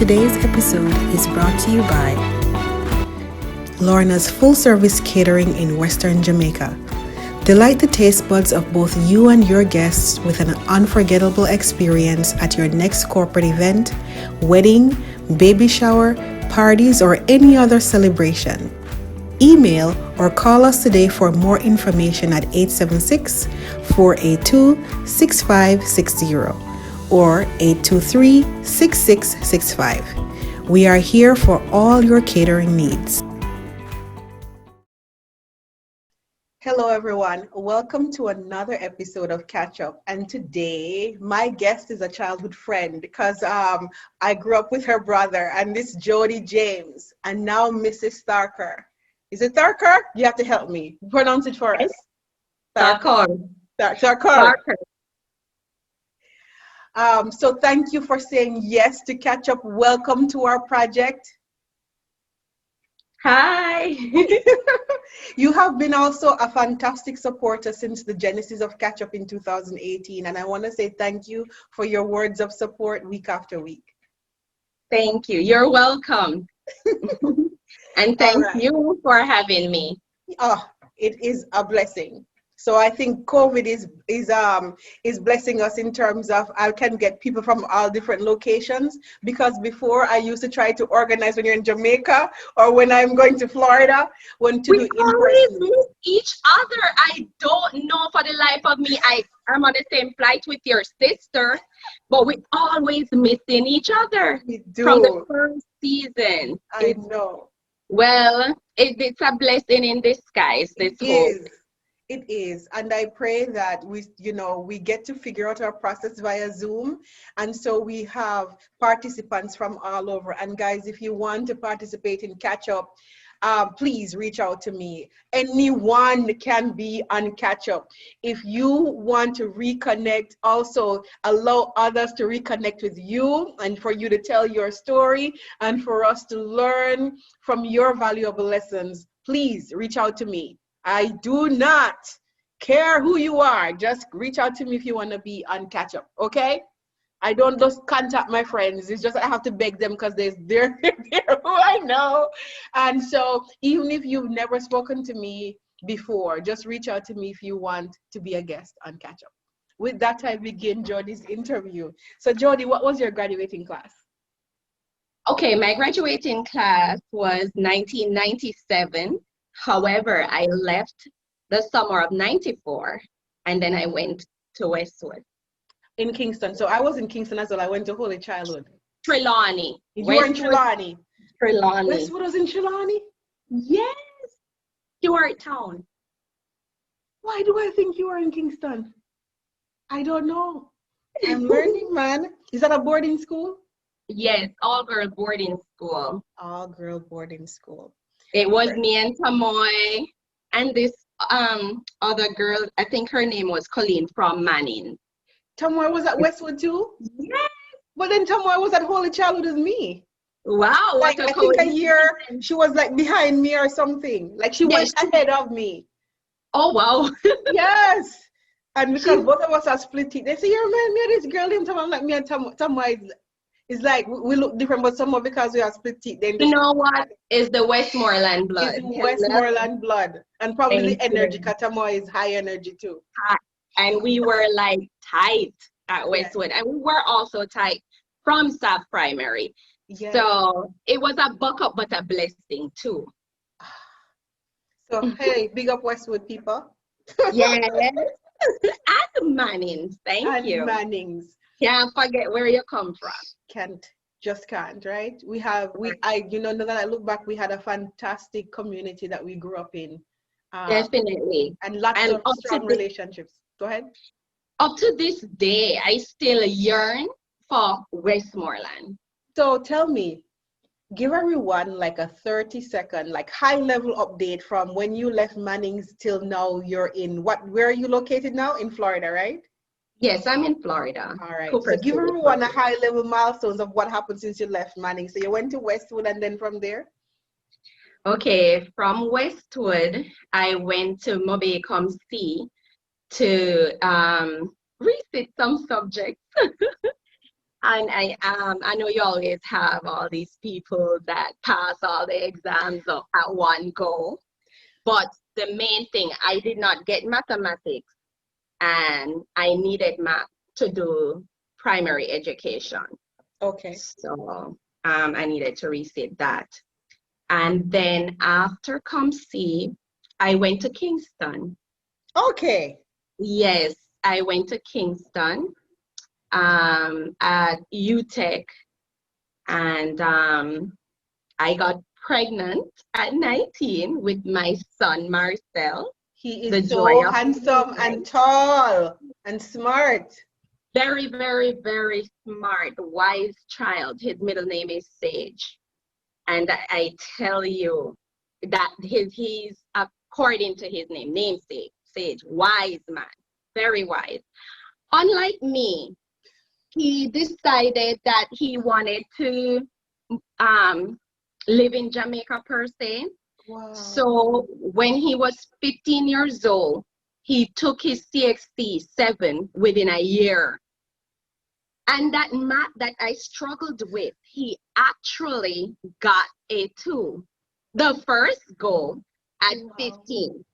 Today's episode is brought to you by Lorna's Full Service Catering in Western Jamaica. Delight the taste buds of both you and your guests with an unforgettable experience at your next corporate event, wedding, baby shower, parties, or any other celebration. Email or call us today for more information at 876-482-6560 or 823-6665. We are here for all your catering needs. Hello, everyone. Welcome to another episode of Catchup. And today, my guest is a childhood friend because I grew up with her brother, and this Jodie James, and now Mrs. Tharkur. Is it Tharkur? You have to help me. Pronounce it for us. Tharkur. Tharkur. So thank you for saying yes to Catchup. Welcome to our project. Hi. You have been also a fantastic supporter since the genesis of Catchup in 2018, and I want to say thank you for your words of support week after week. Thank you. You're welcome. And thank you for having me. Oh, it is a blessing. So I think COVID is blessing us in terms of I can get people from all different locations, because before I used to try to organize when you're in Jamaica or when I'm going to Florida We always miss each other. I don't know for the life of me. I'm on the same flight with your sister, but we always missing each other. We do. From the first season. I know. Well, it's a blessing in disguise, this whole thing. It is, and I pray that we get to figure out our process via Zoom, and so we have participants from all over. And guys, if you want to participate in Catchup, please reach out to me. Anyone can be on Catchup. If you want to reconnect, also allow others to reconnect with you, and for you to tell your story, and for us to learn from your valuable lessons. Please reach out to me. I do not care who you are. Just reach out to me if you want to be on Catchup, okay? I don't just contact my friends. It's just I have to beg them because they're who I know. And so even if you've never spoken to me before, just reach out to me if you want to be a guest on Catchup. With that, I begin Jodie's interview. So Jodie, what was your graduating class? Okay, my graduating class was 1997. However, I left the summer of 94, and then I went to Westwood. In Kingston. So I was in Kingston as well. I went to Holy Childhood. Trelawney. You were in Trelawney? Trelawney. Westwood was in Trelawney? Yes. Stewart Town. Why do I think you were in Kingston? I don't know. I'm learning, man. Is that a boarding school? Yes, all-girl boarding school. All-girl boarding school. It was me and Tamoy and this other girl, I think her name was Colleen from Manning. Tamoy was at Westwood too? Yes. But then Tamoy was at Holy Childhood with me. Wow. Like, I think a year, she was like behind me or something. Like she went ahead of me. Oh, wow. Yes. And because both of us are split teeth, they say, you remind me of this girl named Tamoy. I'm like, me and Tamoy is like, we look different, but somehow because we are split teeth. Then you know what? Is the Westmoreland blood. It's Westmoreland blood. And probably the energy, because Tamoy is high energy too. And we were like tight at Westwood. And we were also tight from South Primary. Yeah. So it was a buck up, but a blessing too. So, hey, big up Westwood people. Yes. And Mannings. Thank you. Mannings. Can't forget where you come from. Just can't, right? Now that I look back, we had a fantastic community that we grew up in. Definitely. And lots of strong relationships. Go ahead. Up to this day, I still yearn for Westmoreland. So tell me, give everyone like a 30-second, like high-level update from when you left Mannings till now. You're in where are you located now? In Florida, right? Yes, I'm in Florida. All right. So give everyone a high-level milestones of what happened since you left Mannings. So you went to Westwood, and then from there? Okay, from Westwood, I went to Mobay-cum-See to resit some subjects. And I know you always have all these people that pass all the exams at one go. But the main thing, I did not get mathematics, and I needed math to do primary education. Okay. So I needed to resit that. And then after ComC, I went to Kingston. Okay. Yes, I went to Kingston at UTech, and I got pregnant at 19 with my son, Marcel. He The is joy so of handsome and tall and smart. very, very, very smart, wise child. His middle name is Sage. And I tell you that he's according to his name, namesake, Sage, wise man, very wise. Unlike me, he decided that he wanted to live in Jamaica per se. Wow. So when he was 15 years old, he took his CXC 7 within a year. And that math that I struggled with, he actually got a 2. The first go at 15.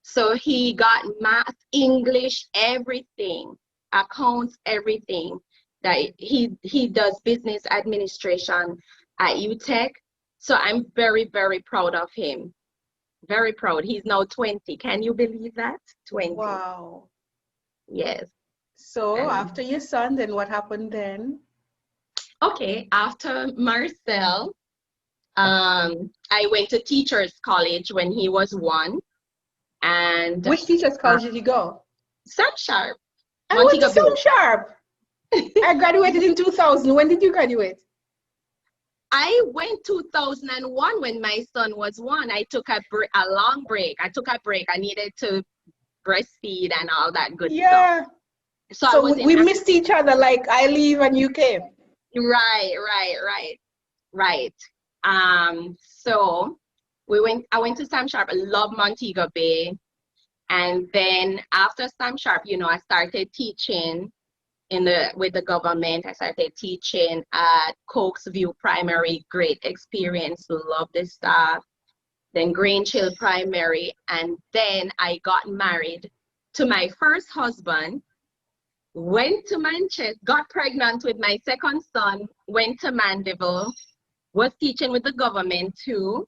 So he got math, English, everything, accounts, everything. That he does business administration at UTech. So I'm very, very proud of him. Very proud. He's now 20. Can you believe that? 20. Wow. Yes. So And after your son, then what happened then? okay, after Marcel, I went to teachers college when he was 1. And Which teacher's college did you go? Sam Sharp. I went to Montego Sam Bay. Sharp. I graduated in 2000. When did you graduate? I went 2001 when my son was 1. I took a long break. I took a break. I needed to breastfeed and all that good Yeah. stuff. So we missed each other, like I leave and you came. Right. So I went to Sam Sharp. I love Montego Bay. And then after Sam Sharp, I started teaching with the government. I started teaching at Cokes View Primary. Great experience. Love the staff. Then Grange Hill Primary. And then I got married to my first husband. Went to Manchester, got pregnant with my second son, went to Mandeville, was teaching with the government too.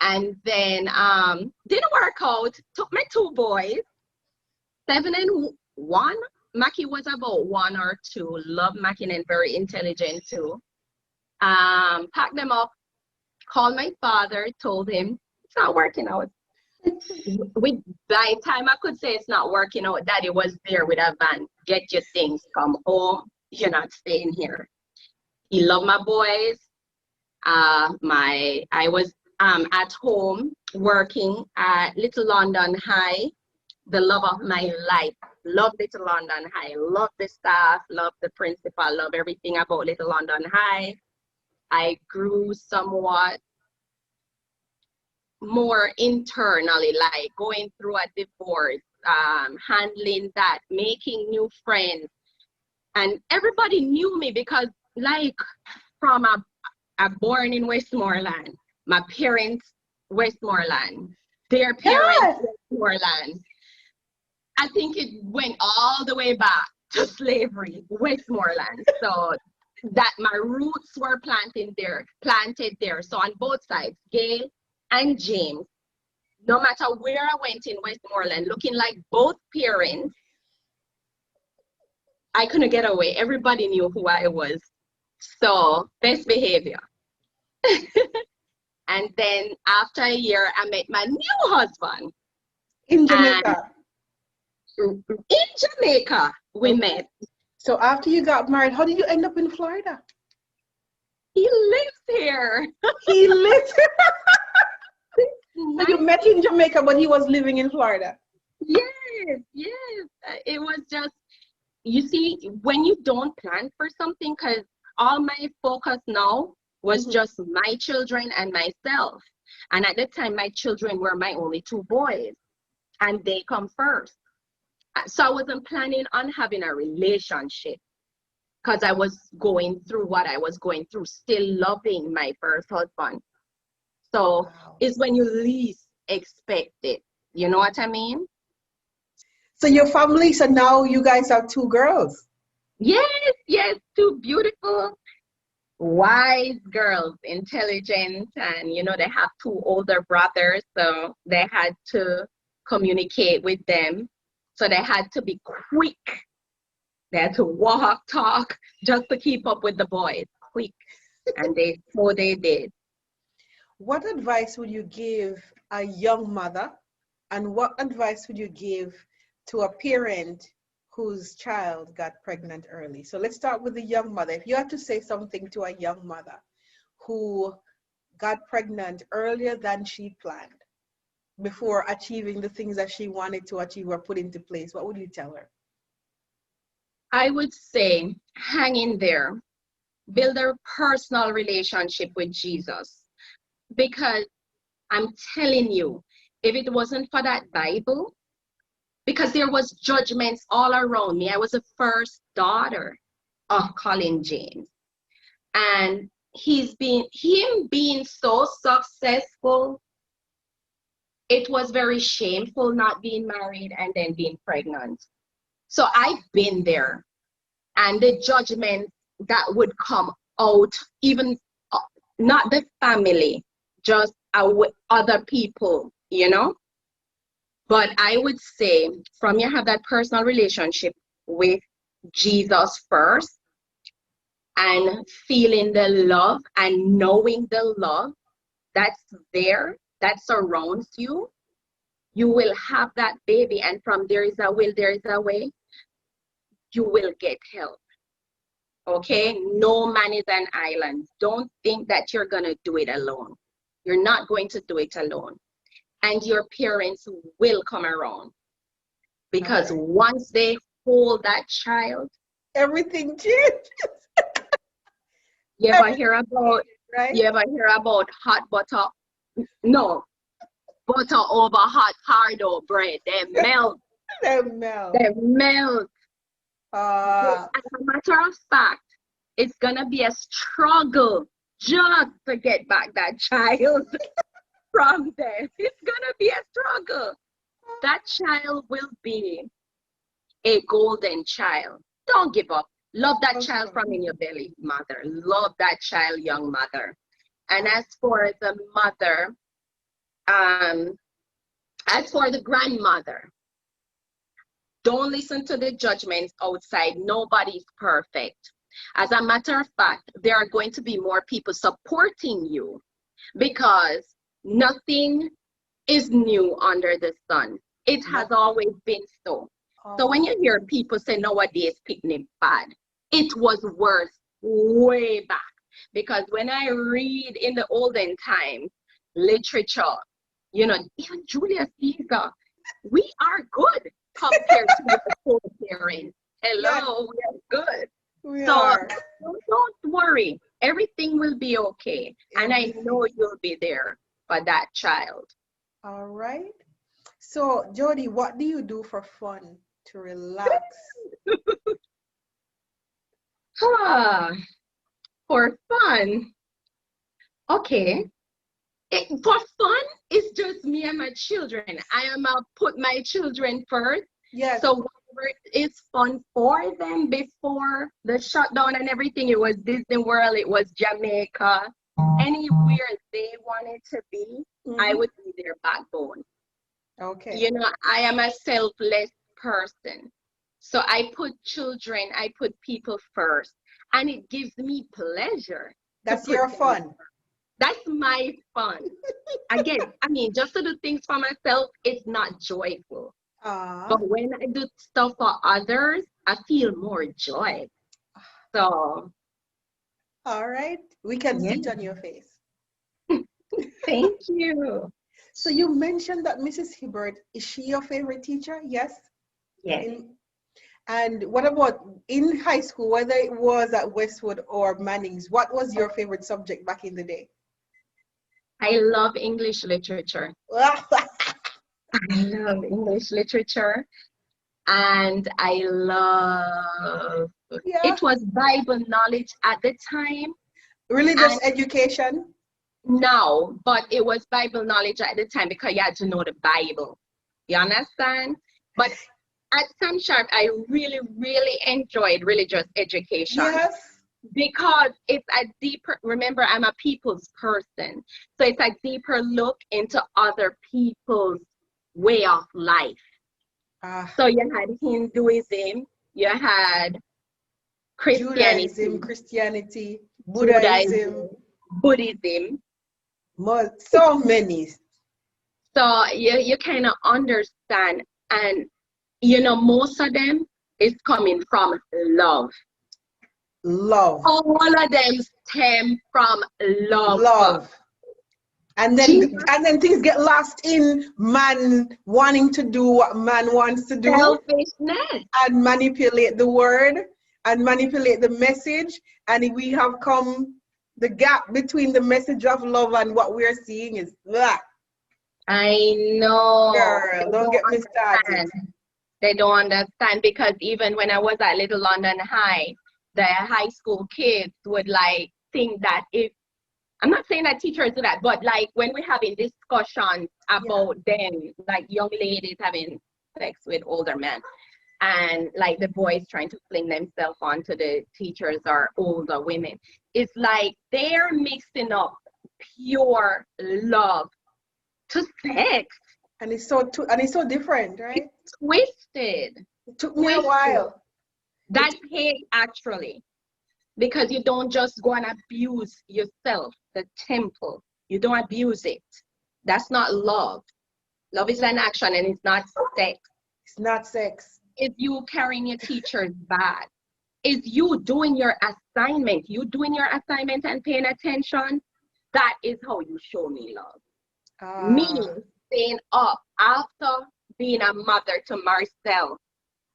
And then didn't work out, took my 2 boys, 7 and 1. Mackie was about 1 or 2, love Mackie and very intelligent too. Packed them up, called my father, told him it's not working out. By the time I could say it's not working out, Daddy was there with a van. Get your things, come home. You're not staying here. He loved my boys. I was at home working at Little London High. The love of my life. Love Little London High. Love the staff. Love the principal. Love everything about Little London High. I grew somewhat more internally, like going through a divorce, handling that, making new friends. And everybody knew me because, like, from I'm born in Westmoreland, my parents, Westmoreland, their parents, Westmoreland. I think it went all the way back to slavery, Westmoreland. So that my roots were planted there. So on both sides, Gail and James, no matter where I went in Westmoreland, looking like both parents, I couldn't get away. Everybody knew who I was. So best behavior. And then after a year, I met my new husband. In Jamaica? In Jamaica, we met. So after you got married, how did you end up in Florida? He lives here. He lives here? So you met in Jamaica, but he was living in Florida? Yes. It was just, you see, when you don't plan for something, because all my focus now was just my children and myself. And at the time, my children were my only 2 boys, and they come first. So I wasn't planning on having a relationship. because I was going through what I was going through, still loving my first husband. So Wow. it's when you least expect it. You know what I mean? So your family, so now you guys have 2 girls. Yes, two beautiful, wise girls, intelligent, and they have two older brothers, so they had to communicate with them. So they had to be quick. They had to walk, talk, just to keep up with the boys, quick. And they did. What advice would you give a young mother, and what advice would you give to a parent whose child got pregnant early? So let's start with the young mother. If you had to say something to a young mother who got pregnant earlier than she planned, before achieving the things that she wanted to achieve or put into place, what would you tell her? I would say hang in there, build a personal relationship with Jesus. Because I'm telling you, if it wasn't for that Bible, because there was judgments all around me. I was the first daughter of Colin James. And him being so successful, it was very shameful not being married and then being pregnant. So I've been there, and the judgment that would come out, even not the family, just other people, But I would say from you have that personal relationship with Jesus first, and feeling the love and knowing the love that's there, that surrounds you, you will have that baby. And from there is a will, there is a way, you will get help. Okay? No man is an island. Don't think that you're going to do it alone. You're not going to do it alone. And your parents will come around. Because once they hold that child, everything changes. You ever hear about hot butter? No, butter over hot hard bread. They melt. They melt. They melt. As a matter of fact, it's gonna be a struggle just to get back that child from them. It's gonna be a struggle. That child will be a golden child. Don't give up. Love that child from in your belly, mother. Love that child, young mother. And as for the mother, as for the grandmother, don't listen to the judgments outside. Nobody's perfect. As a matter of fact, there are going to be more people supporting you, because nothing is new under the sun. It has always been so. So when you hear people say nowadays picnic bad, it was worse way back. Because when I read in the olden times, literature, even Julius Caesar, we are good compared to the parents. Hello, we are good. We are. Don't worry. Everything will be okay. And I know you'll be there for that child. All right. So, Jodie, what do you do for fun to relax? For fun. Okay. For fun, it's just me and my children. I am put my children first. Yes. So whatever is fun for them before the shutdown and everything, it was Disney World, it was Jamaica, anywhere they wanted to be, I would be their backbone. Okay. I am a selfless person. So I put children, I put people first. And it gives me pleasure. That's your fun. That's my fun. Again, just to do things for myself, it's not joyful. But when I do stuff for others, I feel more joy. So. All right. We can see it on your face. Thank you. So you mentioned that Mrs. Hibbert, is she your favorite teacher? Yes? Yes. And what about in high school, whether it was at Westwood or Manning's, what was your favorite subject back in the day? I love English literature. I love English literature. And I love Yeah. It was Bible knowledge at the time. Religious And education. now, but it was Bible knowledge at the time because you had to know the Bible. You understand? But at Sam Sharp, I really, really enjoyed religious education Yes. because it's a deeper, remember, I'm a people's person. So it's a deeper look into other people's way of life. Ah, So you had Hinduism, you had Judaism, Christianity, Christianity, Buddhism, Judaism, Buddhism. so many. So you kind of understand, and you know, most of them is coming from love. Love. All of them stem from love. Love. And Jesus, then things get lost in man wanting to do what man wants to do selfishness. and manipulate the word and manipulate the message. And we have come, the gap between the message of love and what we're seeing is that. I know. Girl, They don't don't get me started. understand. They don't understand because even when I was at Little London High, the high school kids would like think that if I'm not saying that teachers do that, but like when we're having discussions about them, like young ladies having sex with older men, and like the boys trying to fling themselves onto the teachers or older women, it's like they're mixing up pure love to sex. And it's so different, right? It's twisted. It took me a while. That's hate actually. Because you don't just go and abuse yourself, the temple. You don't abuse it. That's not love. Love is an action and it's not sex. It's not sex. It's you carrying your teacher's bag. It's you doing your assignment. You doing your assignment and paying attention. That is how you show me love. Me staying up after being a mother to Marcel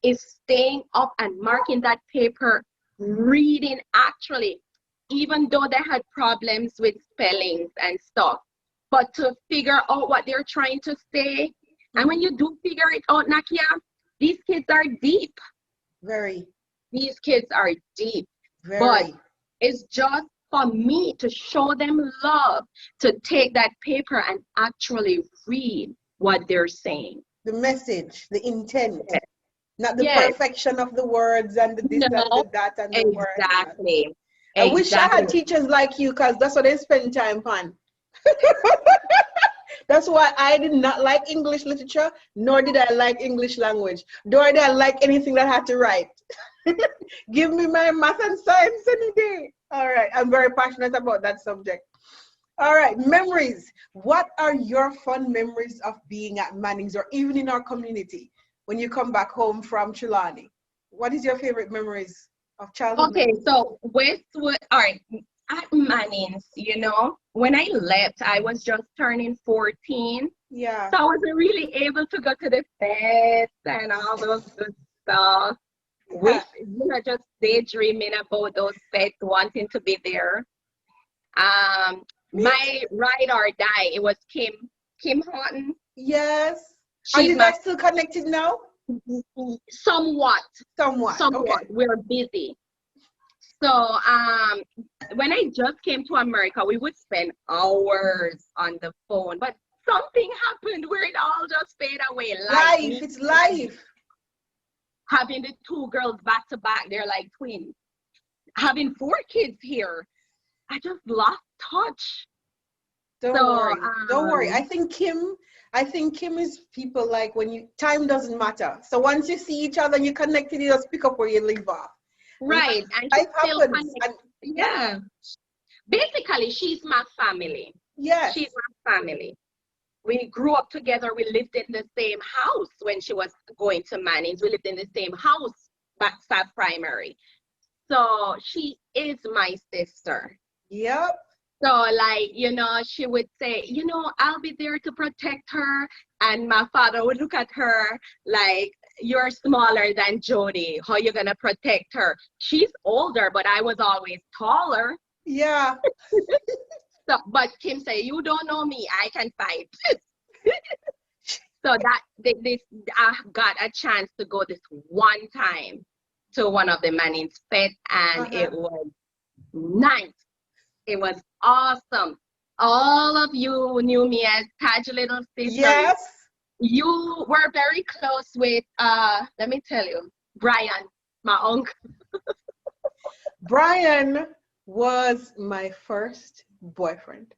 is staying up and marking that paper, reading actually, even though they had problems with spellings and stuff, but to figure out what they're trying to say. And when you do figure it out, Nackia, these kids are deep. Very. These kids are deep. Very. But it's just for me to show them love, to take that paper and actually read what they're saying. The message, the intent. Yes. Not the perfection of the words and the this and the that and the words. Exactly. I wish I had teachers like you because that's what they spend time on. That's why I did not like English literature, nor did I like English language, nor did I like anything that I had to write. Give me my math and science any day. All right, I'm very passionate about that subject. All right, memories. What are your fun memories of being at Manning's or even in our community when you come back home from Trelawney? What is your favorite memories of childhood? Okay, so Westwood, all right, at Manning's, you know, when I left, I was just turning 14. Yeah. So I wasn't really able to go to the fest and all those good stuff. With, you know, just daydreaming about those fests, wanting to be there. My ride or die, it was Kim Horton. Yes. She's Are you guys still connected now? Somewhat. Okay. We're busy. So when I just came to America, we would spend hours on the phone, but something happened where it all just faded away. Life, it's life. Having the two girls back to back, they're like twins. Having 4 kids here, I just lost touch. Don't worry. I think Kim is people like when time doesn't matter. So once you see each other and you connected, you just pick up where you leave off. Right. And life happens. Yeah. Basically, she's my family. Yes. She's my family. We grew up together. We lived in the same house when she was going to Manning's. We lived in the same house back at primary. So she is my sister. Yep. So like, you know, she would say, you know, I'll be there to protect her. And my father would look at her like, you're smaller than Jodie. How you gonna protect her? She's older, but I was always taller. Yeah. So, but Kim said, you don't know me. I can fight. So that this I got a chance to go this one time to one of the Manning's set, and it was nice. It was awesome. All of you knew me as Taj Little Sister. Yes. You were very close with, let me tell you, Brian, my uncle. Brian was my first boyfriend.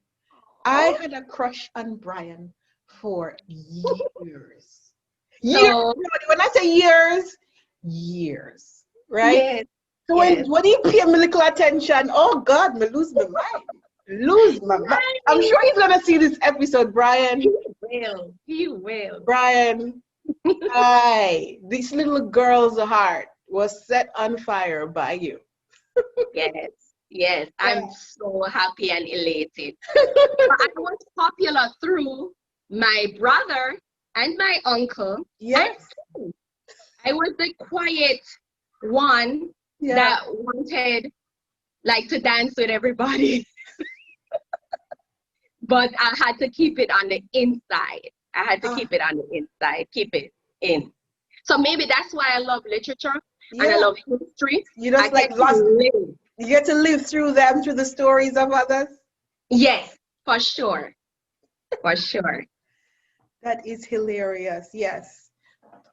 I had a crush on Brian for years. So, When I say years, years, right? yes. So when he paid me little attention, oh God, me lose my mind. Lose my mind. I'm sure he's gonna see this episode, Brian. He will. He will. Brian, this little girl's heart was set on fire by you. Yes. Yes. I'm so happy and elated. I was popular through my brother and my uncle. Yes. And I was the quiet one that wanted like to dance with everybody. But I had to keep it on the inside. I had to keep it on the inside, keep it in. So maybe that's why I love literature and I love history. You just you get to live through them, through the stories of others. Yes, for sure. For sure. That is hilarious. Yes.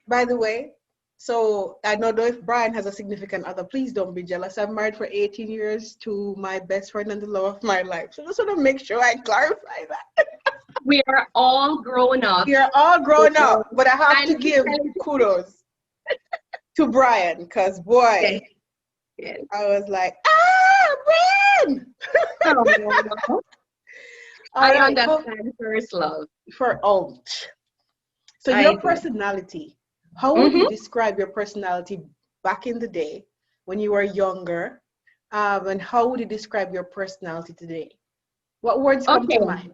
By the way, so I don't know if Brian has a significant other. Please don't be jealous. I'm married for 18 years to my best friend and the love of my life. So just want to make sure I clarify that. We are all grown up. We are all grown up, but I have to give kudos to Brian because boy, I was like, Brian! I understand first love. So your personality, how would you describe your personality back in the day when you were younger? And how would you describe your personality today? What words come to mind?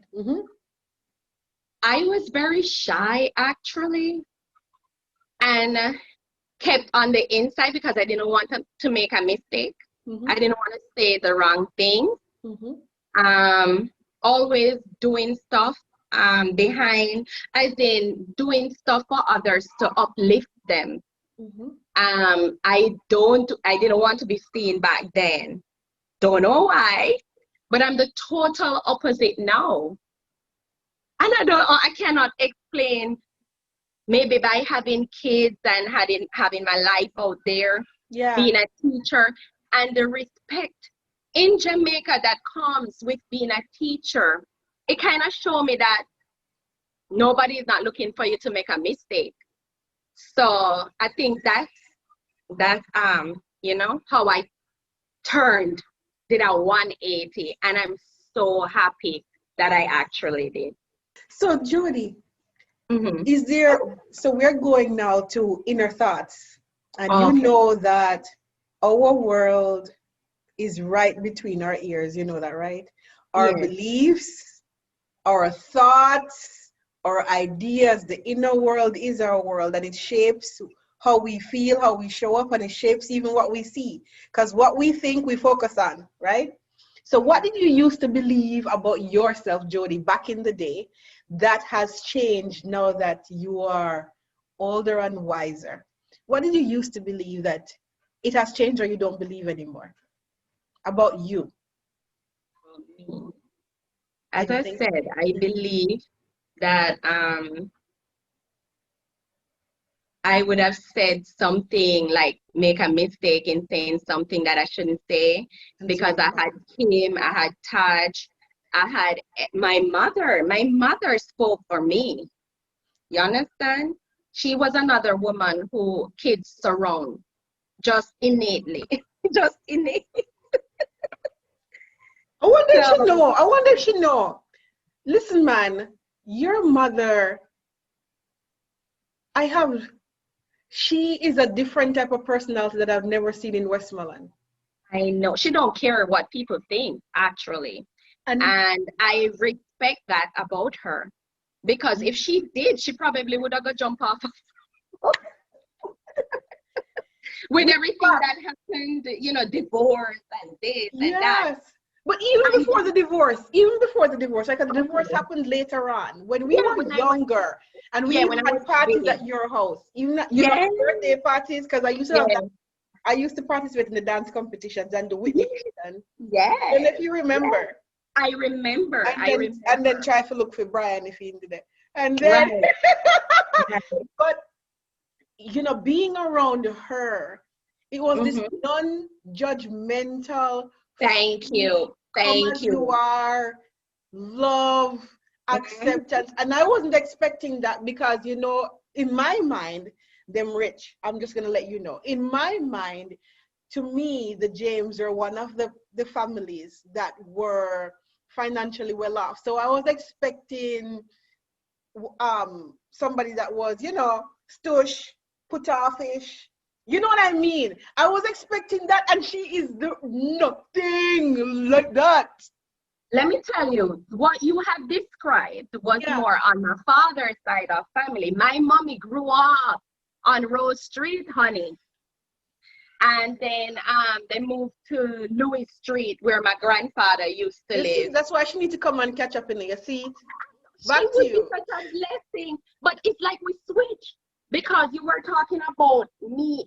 I was very shy actually and kept on the inside because I didn't want to make a mistake. I didn't want to say the wrong thing. Always doing stuff behind, as in doing stuff for others to uplift them. I didn't want to be seen back then. Don't know why, but I'm the total opposite now. And I cannot explain, maybe by having kids and having my life out there, being a teacher, and the respect in Jamaica that comes with being a teacher. It kind of showed me that nobody is not looking for you to make a mistake. So I think that's how I did a 180, and I'm so happy that I actually did. So Jodie, so we're going now to inner thoughts, and you know that our world is right between our ears. You know that, right? Our beliefs, our thoughts, our ideas, the inner world is our world, and it shapes how we feel, how we show up, and it shapes even what we see. Because what we think, we focus on, right? So what did you used to believe about yourself, Jodie, back in the day that has changed now that you are older and wiser? What did you used to believe that it has changed or you don't believe anymore about you? As I said, I believe that I would have said something like make a mistake in saying something that I shouldn't say, because I had Kim, I had Taj, I had my mother. My mother spoke for me. You understand? She was another woman who kids surround just innately. Just innately. I wonder if she know. Listen, man, your mother, she is a different type of personality that I've never seen in Westmoreland. I know. She don't care what people think, actually. And I respect that about her. Because if she did, she probably would have got jump off. With everything that happened, divorce and this and that. But even before the divorce, like the divorce happened later on, when we were younger, and we had parties at your house, even your birthday parties, because I used to have that I used to participate in the dance competitions and the Whitney Houston. Yes. I don't know if you remember. I remember. And then try to look for Brian if he did it. And then, Right. but you know, being around her, it was this non-judgmental. Thank you. Come as you are, love, acceptance. And I wasn't expecting that because, you know, in my mind, them rich. I'm just gonna let you know. In my mind, to me, the James are one of the families that were financially well off. So I was expecting somebody that was, you know, stush, put offish. You know what I mean? I was expecting that, and she is nothing like that. Let me tell you, what you have described was more on my father's side of family. My mommy grew up on Rose Street, honey. And then they moved to Louis Street, where my grandfather used to live. See, that's why she need to come and catch up in here. See, back to you. She would be such a blessing. But it's like we switch, because you were talking about me,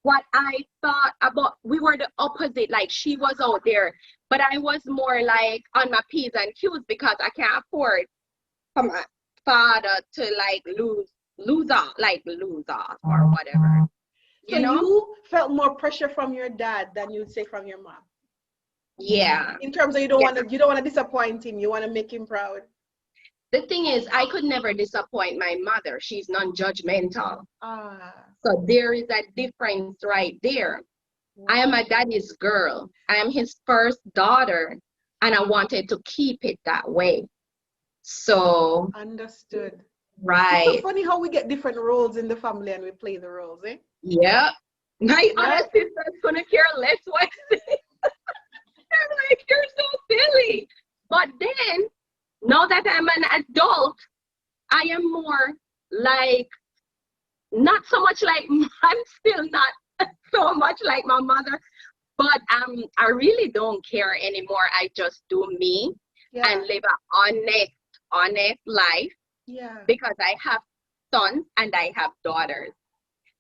what I thought about. We were the opposite. Like, she was out there, but I was more like on my P's and Q's, because I can't afford for my father to like lose off or whatever. So you felt more pressure from your dad than you'd say from your mom. Yeah. In terms of you don't want to disappoint him. You want to make him proud. The thing is, I could never disappoint my mother. She's non-judgmental. So there is a difference right there. Wow. I am my daddy's girl. I am his first daughter, and I wanted to keep it that way. So. Understood. Right. It's so funny how we get different roles in the family and we play the roles, eh? Yeah. My other sister's gonna care less what I say. I'm like, you're so silly. But then, now that I'm an adult, I am more like, not so much like, I'm still not so much like my mother, but I really don't care anymore. I just do me and live an honest life. Yeah. Because I have sons and I have daughters.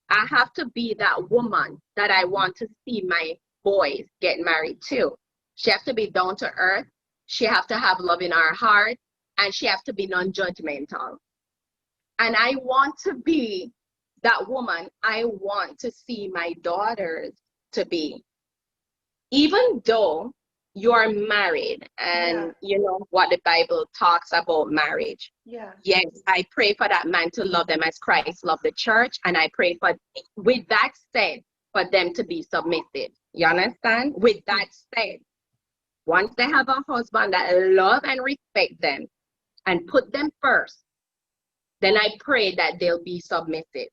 I have to be that woman that I want to see my boys get married to. She has to be down to earth. She has to have love in her heart, and she has to be non-judgmental. And I want to be that woman I want to see my daughters to be. Even though you're married and you know what the Bible talks about marriage. Yeah. Yes, I pray for that man to love them as Christ loved the church. And I pray for, with that said, for them to be submissive. You understand? With that said, once they have a husband that love and respect them and put them first, then I pray that they'll be submissive.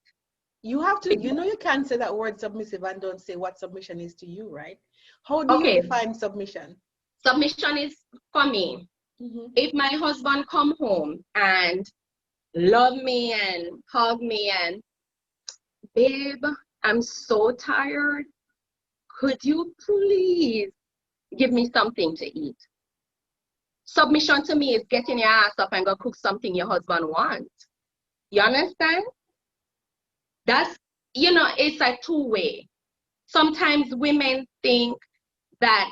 You have to, you know, you can't say that word submissive and don't say what submission is to you, right? How do you define submission? Submission is for me. If my husband come home and love me and hug me and, babe, I'm so tired. Could you please give me something to eat? Submission to me is getting your ass up and go cook something your husband wants. You understand? That's, you know, it's a two-way. Sometimes women think that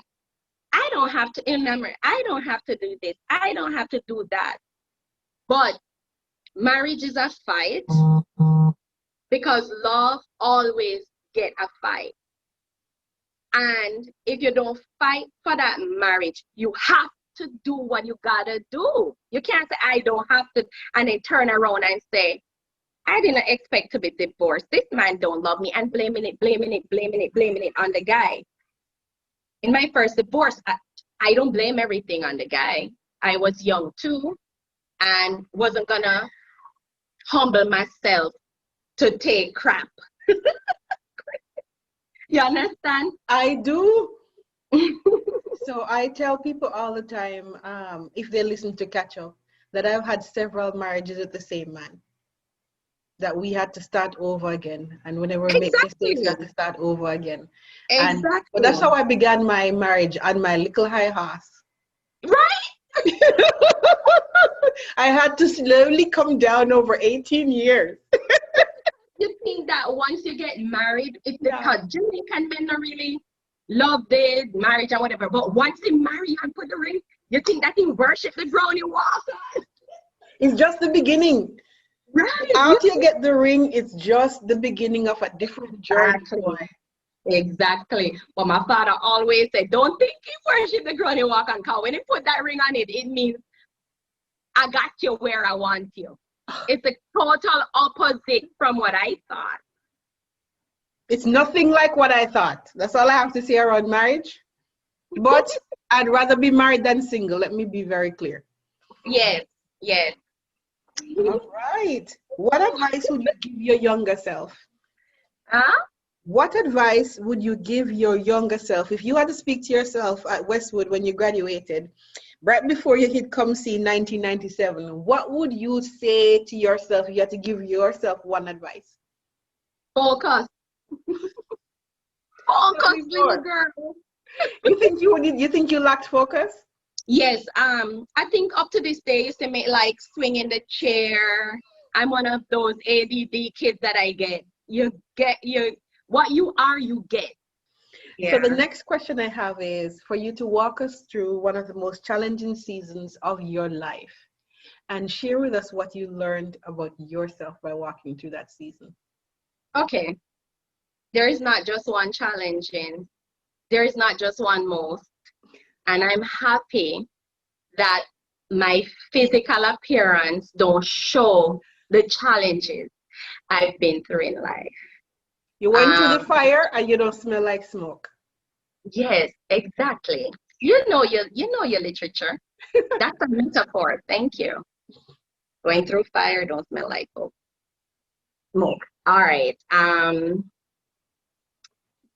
I don't have to do this, I don't have to do that. But marriage is a fight, because love always get a fight. And if you don't fight for that marriage, you have to do what you gotta do. You can't say, I don't have to, and then turn around and say, I didn't expect to be divorced. This man don't love me, and blaming it on the guy. In my first divorce, I don't blame everything on the guy. I was young too, and wasn't gonna humble myself to take crap. You understand? I do. So I tell people all the time, if they listen to Catchup, that I've had several marriages with the same man. That we had to start over again, and whenever we make mistakes, we have to start over again. Exactly. But that's how I began my marriage on my little high horse. Right. I had to slowly come down over 18 years. you think that once you get married, it's Yeah. because Jamaican men don't really love the marriage or whatever. But once they marry and put the ring, you think that he worship the ground he walks on. It's just the beginning. Right. After you get the ring, it's just the beginning of a different journey. Exactly. Exactly. But my father always said, don't think he worship the ground he walk on. Because when he put that ring on it, it means I got you where I want you. It's a total opposite from what I thought. It's nothing like what I thought. That's all I have to say around marriage. But I'd rather be married than single. Let me be very clear. Yes, yes. All right. What advice would you give your younger self? Huh? What advice would you give your younger self if you had to speak to yourself at Westwood when you graduated, right before you hit COMC in 1997? What would you say to yourself if you had to give yourself one advice? Focus. Focus, little girl. You think you lacked focus? Yes, I think up to this day, used to make like swing in the chair. I'm one of those ADD kids that I get. You get what you are, you get. So the next question I have is for you to walk us through one of the most challenging seasons of your life and share with us what you learned about yourself by walking through that season. Okay. There is not just one challenging. There is not just one most. And I'm happy that my physical appearance don't show the challenges I've been through in life. You went through the fire and you don't smell like smoke. Yes, exactly. You know your literature. That's a metaphor. Thank you. Going through fire, don't smell like smoke. All right.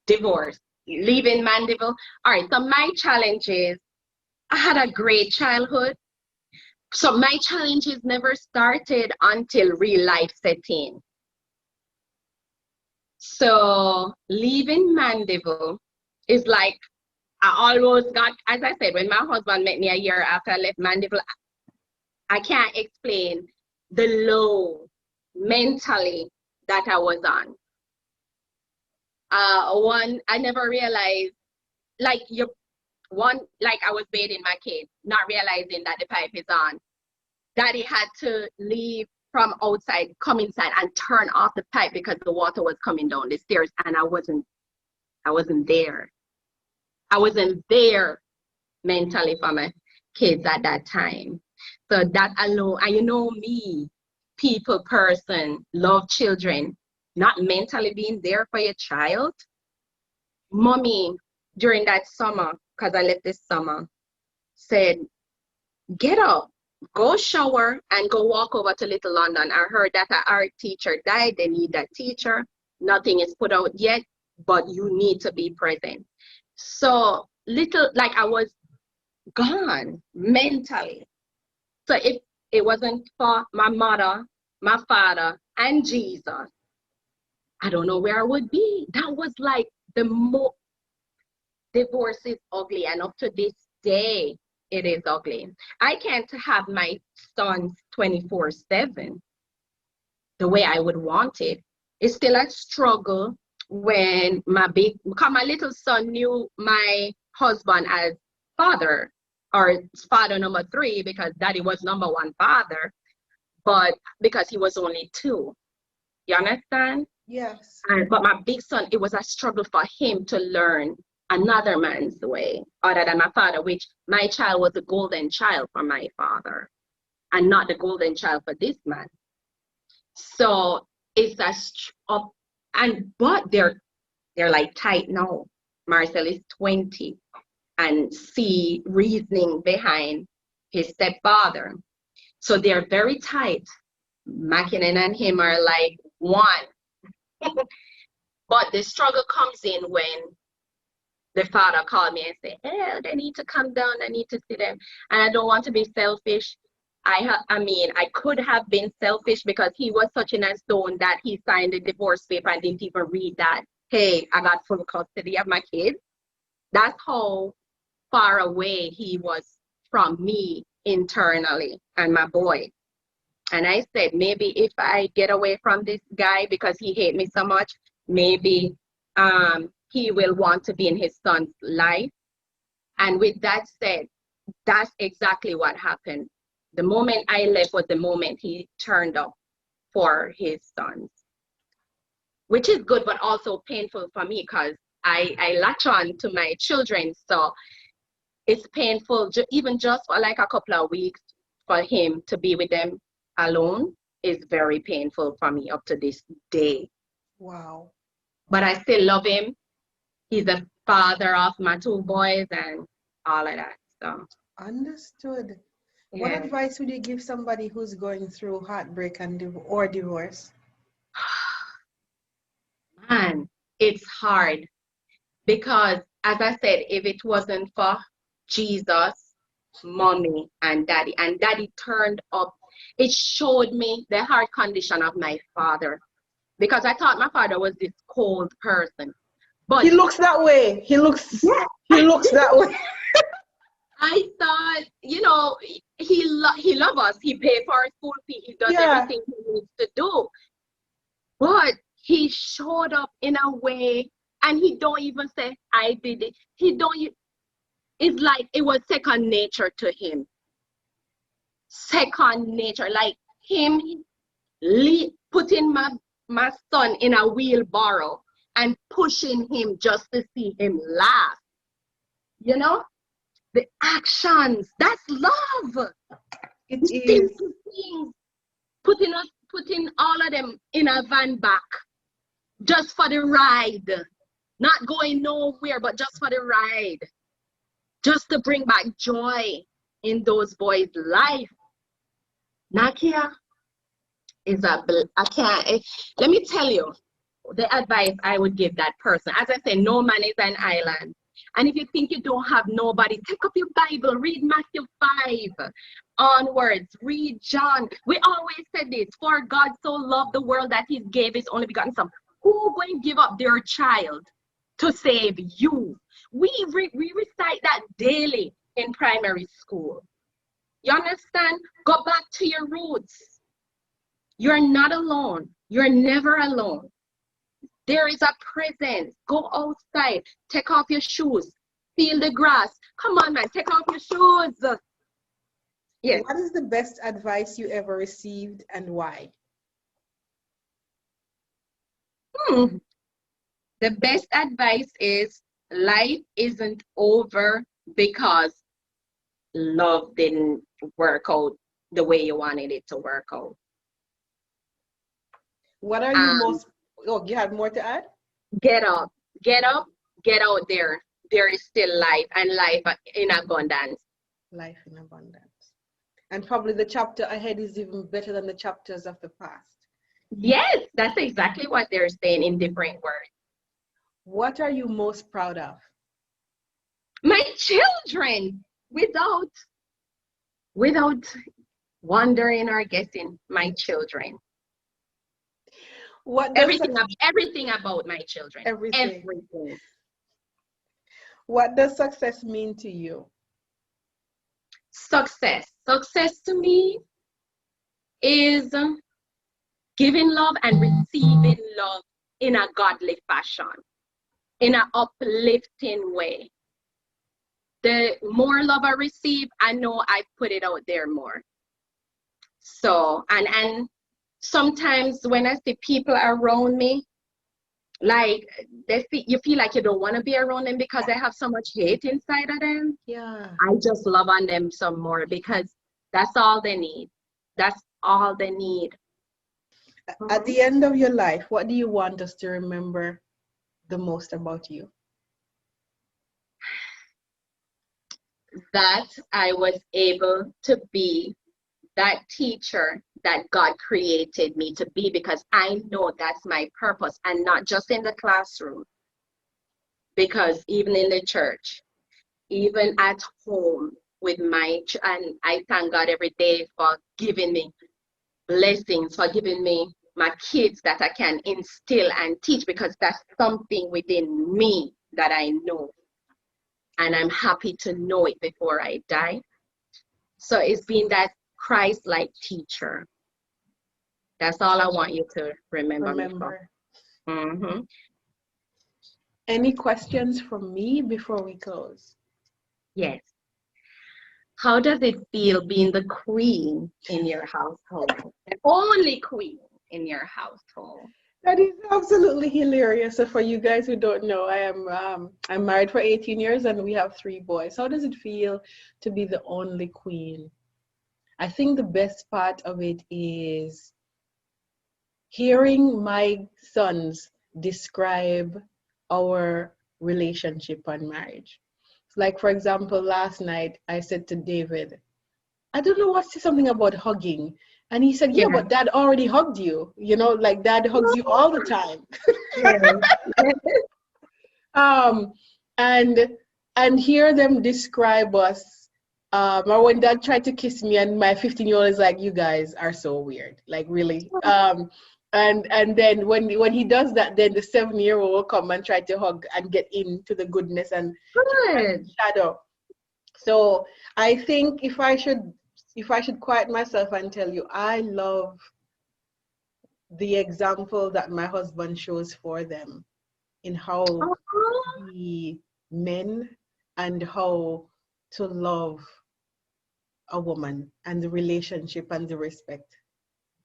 Divorce. Leaving Mandeville. All right. So my challenges, I had a great childhood. So my challenges never started until real life set in. So leaving Mandeville is like I almost got, as I said, when my husband met me a year after I left Mandeville, I can't explain the low mentally that I was on. I never realized, like I was bathing my kid, not realizing that the pipe is on. Daddy had to leave from outside, come inside and turn off the pipe because the water was coming down the stairs and I wasn't there. I wasn't there mentally for my kids at that time. So that alone, and you know me, people person, love children, not mentally being there for your child. Mommy, during that summer, because I left this summer, said, get up, go shower, and go walk over to Little London. I heard that an art teacher died. They need that teacher. Nothing is put out yet, but you need to be present. So I was gone mentally. So if it wasn't for my mother, my father, and Jesus, I don't know where I would be. That was like the most, divorce is ugly, and up to this day, it is ugly. I can't have my sons 24/7 the way I would want it. It's still a struggle when because my little son knew my husband as father, or father number 3, because daddy was number 1 father, but because he was only 2. You understand? Yes. But my big son, it was a struggle for him to learn another man's way other than my father, which my child was a golden child for my father and not the golden child for this man. So it's but they're like tight now. Marcel is 20 and see reasoning behind his stepfather. So they're very tight. Mackinnon and him are like one. But the struggle comes in when the father called me and said, hey, they need to come down, I need to see them. And I don't want to be selfish. I could have been selfish because he was such in a stone that he signed the divorce paper and didn't even read that, hey, I got full custody of my kids. That's how far away he was from me internally and my boy. And I said, maybe if I get away from this guy because he hates me so much, maybe he will want to be in his son's life. And with that said, that's exactly what happened. The moment I left was the moment he turned up for his sons, which is good, but also painful for me because I latch on to my children. So it's painful, even just for like a couple of weeks, for him to be with them alone is very painful for me up to this day. Wow. But I still love him. He's the father of my two boys and all of that. So Understood. What yeah. advice would you give somebody who's going through heartbreak or divorce? Man, it's hard because, as I said, if it wasn't for Jesus, mommy, and daddy turned up, it showed me the heart condition of my father, because I thought my father was this cold person. But he looks that way. He looks that way. I thought, you know, he loves us. He pays for our school fee. He does everything he needs to do. But he showed up in a way, and he don't even say, I did it. It's like it was second nature to him. Second nature. Like him putting my son in a wheelbarrow and pushing him just to see him laugh. You know? The actions, that's love. It The is. simple things. Putting all of them in a van back just for the ride. Not going nowhere, but just for the ride. Just to bring back joy in those boys' life. Nackia is let me tell you the advice I would give that person. As I say, no man is an island. And if you think you don't have nobody, take up your Bible, read Matthew 5 onwards, read John. We always said this, for God so loved the world that he gave his only begotten son. Who going to give up their child to save you? We recite that daily in primary school. You understand? Go back to your roots. You're not alone. You're never alone. There is a presence. Go outside. Take off your shoes. Feel the grass. Come on, man. Take off your shoes. Yes. What is the best advice you ever received and why? The best advice is life isn't over because love didn't work out the way you wanted it to work out. What are you most... Oh, you have more to add? Get up, get out there. There is still life, and life in abundance. Life in abundance. And probably the chapter ahead is even better than the chapters of the past. Yes, that's exactly what they're saying in different words. What are you most proud of? My children, without wondering or guessing, my children. Everything about my children. Everything. What does success mean to you? Success to me is giving love and receiving love in a godly fashion, in an uplifting way. The more love I receive, I know I put it out there more. So, and sometimes when I see people around me, like you feel like you don't want to be around them because they have so much hate inside of them. Yeah. I just love on them some more because that's all they need. That's all they need. At the end of your life, what do you want us to remember the most about you? That I was able to be that teacher that God created me to be, because I know that's my purpose, and not just in the classroom, because even in the church, even at home with and I thank God every day for giving me blessings, for giving me my kids that I can instill and teach, because that's something within me that I know, and I'm happy to know it before I die. So it's been that Christ-like teacher. That's all I want you to remember me for. Remember. Mm-hmm. Any questions from me before we close? Yes. How does it feel being the queen in your household? The only queen in your household. That is absolutely hilarious. So for you guys who don't know, I'm married for 18 years and we have 3 boys. How does it feel to be the only queen? I think the best part of it is hearing my sons describe our relationship and marriage. Like, for example, last night I said to David, I don't know what's something about hugging. And he said, yeah, Yeah. but dad already hugged you. You know, like dad hugs you all the time. Yes. Um, and and hear them describe us. Or when dad tried to kiss me and my 15-year-old is like, you guys are so weird. Like really. And then when he does that, then the 7-year-old will come and try to hug and get into the goodness and Good. shadow. So I think if I should quiet myself and tell you, I love the example that my husband shows for them in how Uh-huh. to be men and how to love a woman and the relationship and the respect.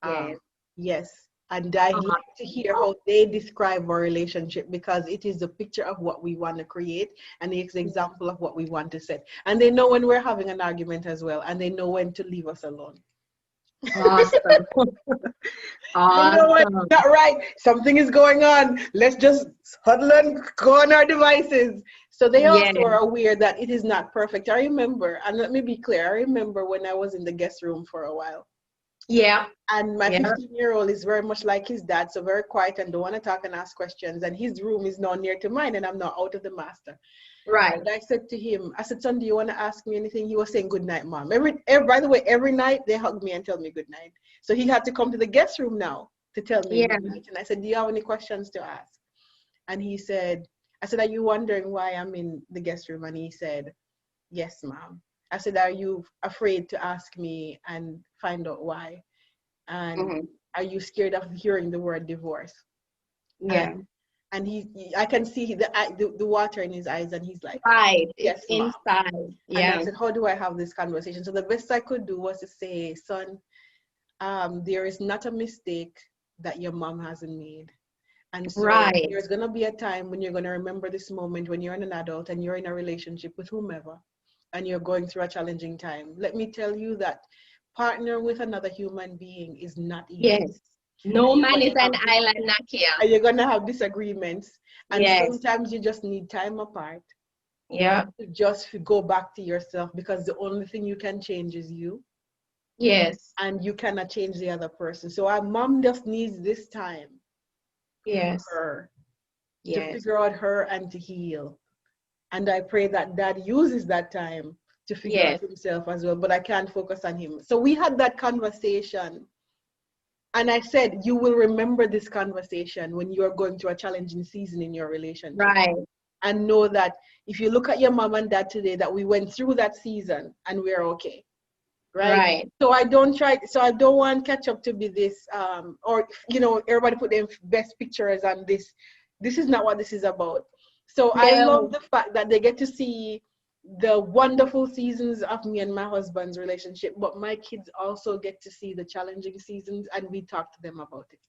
Yes. Yes. And I Uh-huh. like to hear how they describe our relationship because it is the picture of what we want to create and it's the example of what we want to set. And they know when we're having an argument as well, and they know when to leave us alone. Awesome. They know what Awesome. not right. Something is going on. Let's just huddle and go on our devices. So they Yes. also are aware that it is not perfect. I remember, and let me be clear, I remember when I was in the guest room for a while. Yeah. And my Yeah. 15-year-old is very much like his dad, so very quiet and don't want to talk and ask questions. And his room is now near to mine, and I'm not out of the master. Right. And I said to him, I said, son, do you want to ask me anything? He was saying, good night, mom. By the way, every night they hug me and tell me good night. So he had to come to the guest room now to tell me Yeah. good night. And I said, do you have any questions to ask? And he said, I said, are you wondering why I'm in the guest room? And he said, yes, mom. I said, are you afraid to ask me and find out why? And Mm-hmm. are you scared of hearing the word divorce? Yeah. And I can see the water in his eyes, and he's like, Right. It's yes, mom. inside. And I Yeah. said, how do I have this conversation? So the best I could do was to say, son, there is not a mistake that your mom hasn't made. And so Right. there's going to be a time when you're going to remember this moment when you're an adult and you're in a relationship with whomever and you're going through a challenging time. Let me tell you that partner with another human being is not easy. Yes. No You're man going is to an have island, Nackia. and you're going to have disagreements. And Yes. sometimes you just need time apart Yeah. to just go back to yourself because the only thing you can change is you. Yes. And you cannot change the other person. So our mom just needs this time for Yes. her to Yes. figure out her and to heal. And I pray that dad uses that time to figure out Yes. himself as well, but I can't focus on him. So we had that conversation. And I said, you will remember this conversation when you are going through a challenging season in your relationship. Right. And know that if you look at your mom and dad today, that we went through that season and we're okay. Right. Right. So I don't want Catchup to be this or everybody put their best pictures on this is not what this is about. So I love No. the fact that they get to see the wonderful seasons of me and my husband's relationship, but my kids also get to see the challenging seasons and we talk to them about it.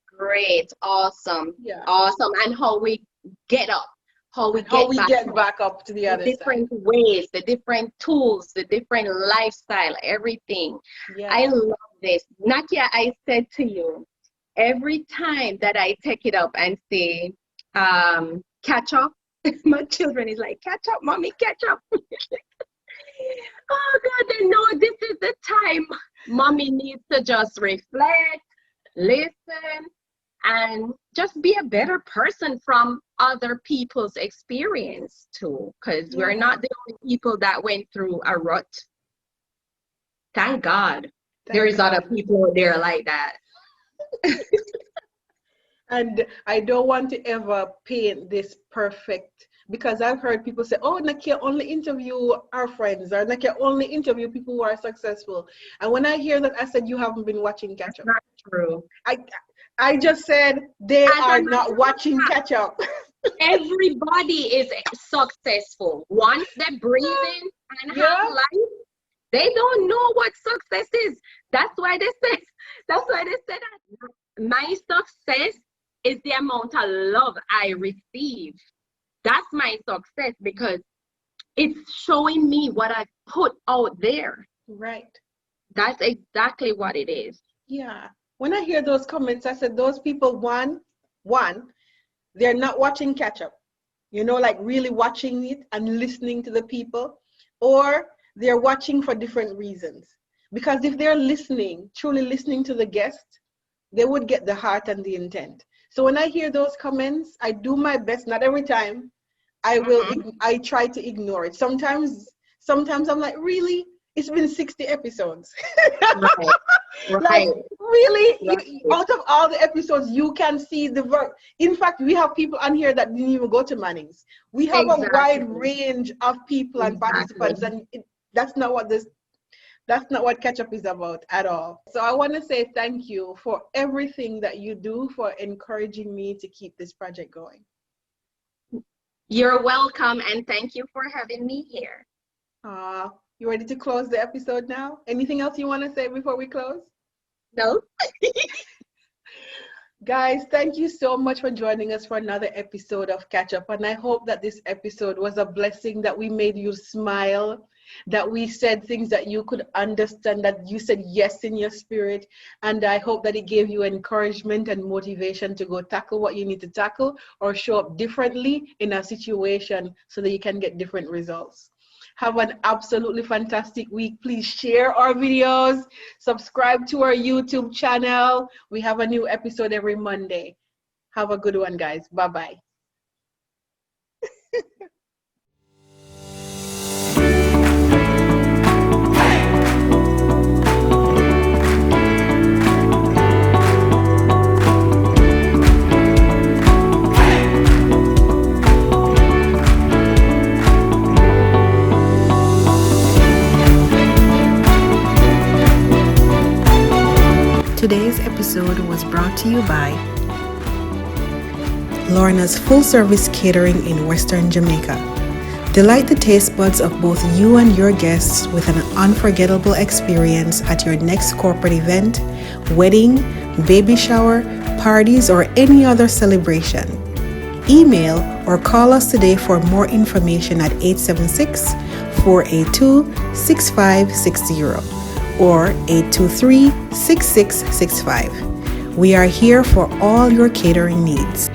Great. Awesome. Yeah. Awesome. And how we get up, how we And how get we back get up, back up to the the other side. different ways, the different tools, the different lifestyle, everything. Yeah. I love this. Nakia, I said to you, every time that I take it up and say, catch up, my children is like, catch up, mommy, catch up. Oh God, they know this is the time. Mommy needs to just reflect, listen, and just be a better person from other people's experience too, because we're not the only people that went through a rut. Thank God. There Thank is other God. people there like that. And I don't want to ever paint this perfect because I've heard people say, oh, Nackia only interview our friends, or Nackia only interview people who are successful. And when I hear that, I said, you haven't been watching Catchup. Not true. I just said they As are a not matter of watching fact, Catchup. everybody is successful. Once they're breathing and have Yeah, life, they don't know what success is. That's why they say, that's why they say that my success is the amount of love I receive. That's my success because it's showing me what I put out there. right. That's exactly what it is. Yeah. When I hear those comments, I said those people, one, they're not watching Catchup. Like really watching it and listening to the people, or they're watching for different reasons. Because if they're listening, truly listening to the guest, they would get the heart and the intent. So when I hear those comments, I do my best, not every time. I try to ignore it. Sometimes I'm like, really? It's been 60 episodes. Right. Like, Right. really? Right. Out of all the episodes, you can see the work. In fact, we have people on here that didn't even go to Manning's. We have a wide Exactly. range of people and Exactly. participants, and that's not what Catchup is about at all. So I want to say thank you for everything that you do, for encouraging me to keep this project going. You're welcome, and thank you for having me here. You ready to close the episode now? Anything else you want to say before we close? No? Guys, thank you so much for joining us for another episode of Catchup. And I hope that this episode was a blessing, that we made you smile, that we said things that you could understand, that you said yes in your spirit. And I hope that it gave you encouragement and motivation to go tackle what you need to tackle, or show up differently in a situation so that you can get different results. Have an absolutely fantastic week. Please share our videos, subscribe to our YouTube channel. We have a new episode every Monday. Have a good one, guys. Bye-bye. Today's episode was brought to you by Lorna's Full Service Catering in Western Jamaica. Delight the taste buds of both you and your guests with an unforgettable experience at your next corporate event, wedding, baby shower, parties, or any other celebration. Email or call us today for more information at 876-482-6560. or 823-6665. We are here for all your catering needs.